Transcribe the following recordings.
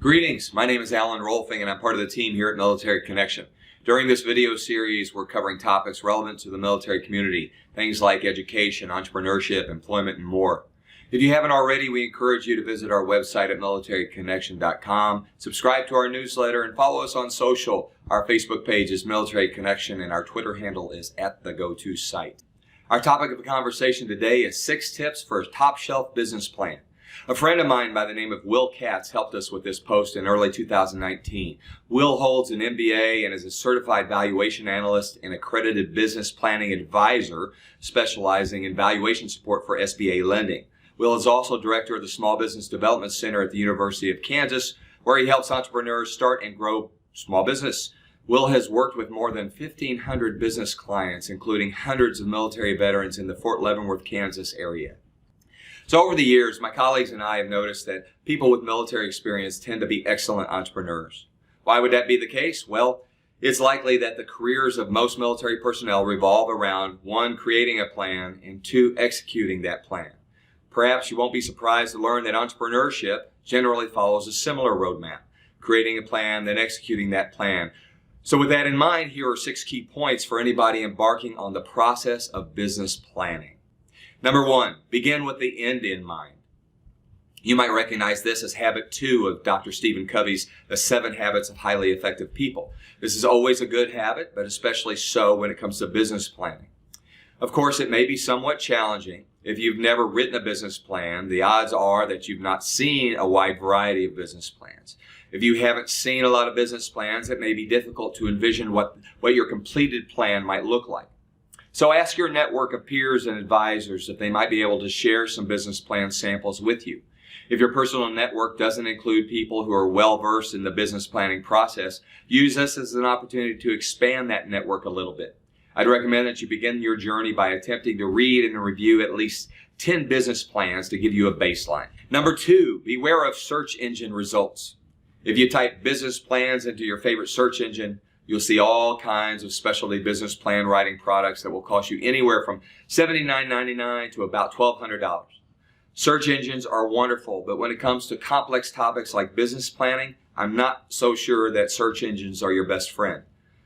Greetings, my name is Alan Rolfing and I'm part of the team here at Military Connection. During this video series, we're covering topics relevant to the military community, things like education, entrepreneurship, employment, and more. If you haven't already, we encourage you to visit our website at militaryconnection.com, subscribe to our newsletter, and follow us on social. Our Facebook page is Military Connection and our Twitter handle is @thegotosite. Our topic of conversation today is 6 tips for a top-shelf business plan. A friend of mine by the name of Will Katz helped us with this post in early 2019. Will holds an MBA and is a certified valuation analyst and accredited business planning advisor specializing in valuation support for SBA lending. Will is also director of the Small Business Development Center at the University of Kansas, where he helps entrepreneurs start and grow small business. Will has worked with more than 1,500 business clients, including hundreds of military veterans in the Fort Leavenworth, Kansas area. So over the years, my colleagues and I have noticed that people with military experience tend to be excellent entrepreneurs. Why would that be the case? Well, it's likely that the careers of most military personnel revolve around 1, creating a plan, and 2, executing that plan. Perhaps you won't be surprised to learn that entrepreneurship generally follows a similar roadmap, creating a plan, then executing that plan. So with that in mind, here are 6 key points for anybody embarking on the process of business planning. Number 1, begin with the end in mind. You might recognize this as habit 2 of Dr. Stephen Covey's The 7 Habits of Highly Effective People. This is always a good habit, but especially so when it comes to business planning. Of course, it may be somewhat challenging. If you've never written a business plan, the odds are that you've not seen a wide variety of business plans. If you haven't seen a lot of business plans, it may be difficult to envision what your completed plan might look like. So ask your network of peers and advisors if they might be able to share some business plan samples with you. If your personal network doesn't include people who are well-versed in the business planning process, use this as an opportunity to expand that network a little bit. I'd recommend that you begin your journey by attempting to read and review at least 10 business plans to give you a baseline. Number 2, beware of search engine results. If you type business plans into your favorite search engine, you'll see all kinds of specialty business plan writing products that will cost you anywhere from $79.99 to about $1,200. Search engines are wonderful, but when it comes to complex topics like business planning, I'm not so sure that search engines are your best friend.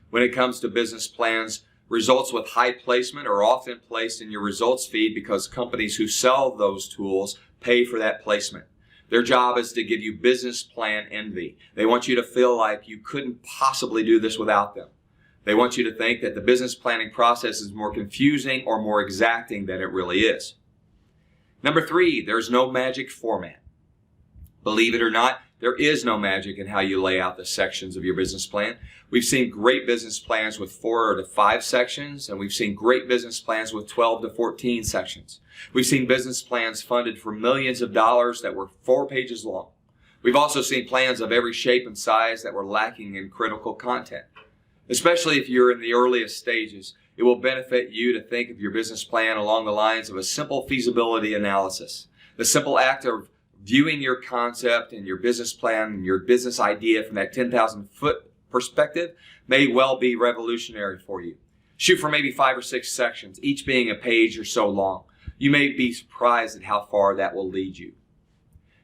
When it comes to business plans, results with high placement are often placed in your results feed because companies who sell those tools pay for that placement. Their job is to give you business plan envy. They want you to feel like you couldn't possibly do this without them. They want you to think that the business planning process is more confusing or more exacting than it really is. Number 3, there's no magic format. Believe it or not, there is no magic in how you lay out the sections of your business plan. We've seen great business plans with 4 to 5 sections, and we've seen great business plans with 12 to 14 sections. We've seen business plans funded for millions of dollars that were 4 pages long. We've also seen plans of every shape and size that were lacking in critical content. Especially if you're in the earliest stages, it will benefit you to think of your business plan along the lines of a simple feasibility analysis. The simple act of viewing your concept and your business plan and your business idea from that 10,000-foot perspective may well be revolutionary for you. Shoot for maybe 5 or 6 sections, each being a page or so long. You may be surprised at how far that will lead you.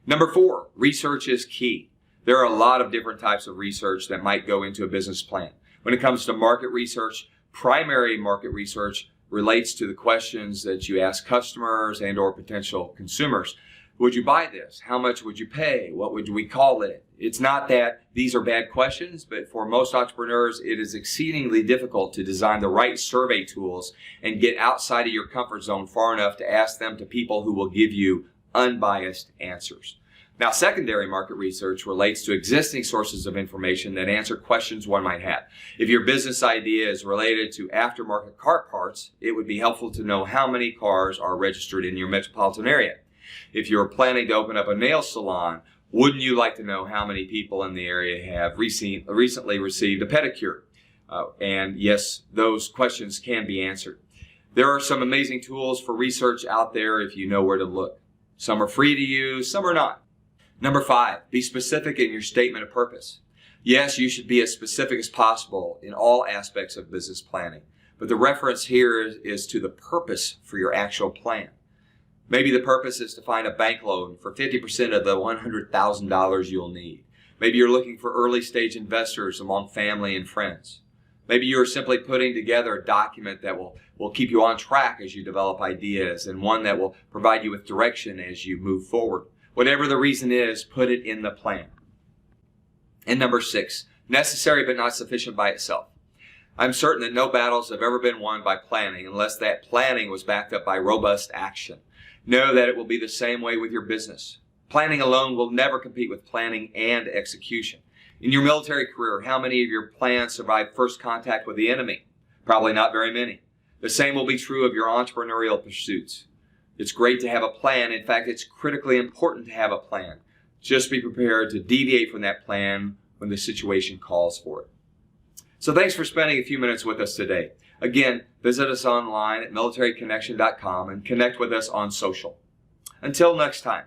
Number 4, research is key. There are a lot of different types of research that might go into a business plan. When it comes to market research, primary market research relates to the questions that you ask customers and or potential consumers. Would you buy this? How much would you pay? What would we call it? It's not that these are bad questions, but for most entrepreneurs, it is exceedingly difficult to design the right survey tools and get outside of your comfort zone far enough to ask them to people who will give you unbiased answers. Now, secondary market research relates to existing sources of information that answer questions one might have. If your business idea is related to aftermarket car parts, it would be helpful to know how many cars are registered in your metropolitan area. If you're planning to open up a nail salon, wouldn't you like to know how many people in the area have recently received a pedicure? And yes, those questions can be answered. There are some amazing tools for research out there if you know where to look. Some are free to use, some are not. Number 5, be specific in your statement of purpose. Yes, you should be as specific as possible in all aspects of business planning, but the reference here is to the purpose for your actual plan. Maybe the purpose is to find a bank loan for 50% of the $100,000 you'll need. Maybe you're looking for early stage investors among family and friends. Maybe you're simply putting together a document that will keep you on track as you develop ideas, and one that will provide you with direction as you move forward. Whatever the reason is, put it in the plan. And number 6, necessary but not sufficient by itself. I'm certain that no battles have ever been won by planning unless that planning was backed up by robust action. Know that it will be the same way with your business. Planning alone will never compete with planning and execution. In your military career, how many of your plans survived first contact with the enemy? Probably not very many. The same will be true of your entrepreneurial pursuits. It's great to have a plan. In fact, it's critically important to have a plan. Just be prepared to deviate from that plan when the situation calls for it. So thanks for spending a few minutes with us today. Again, visit us online at militaryconnection.com and connect with us on social. Until next time.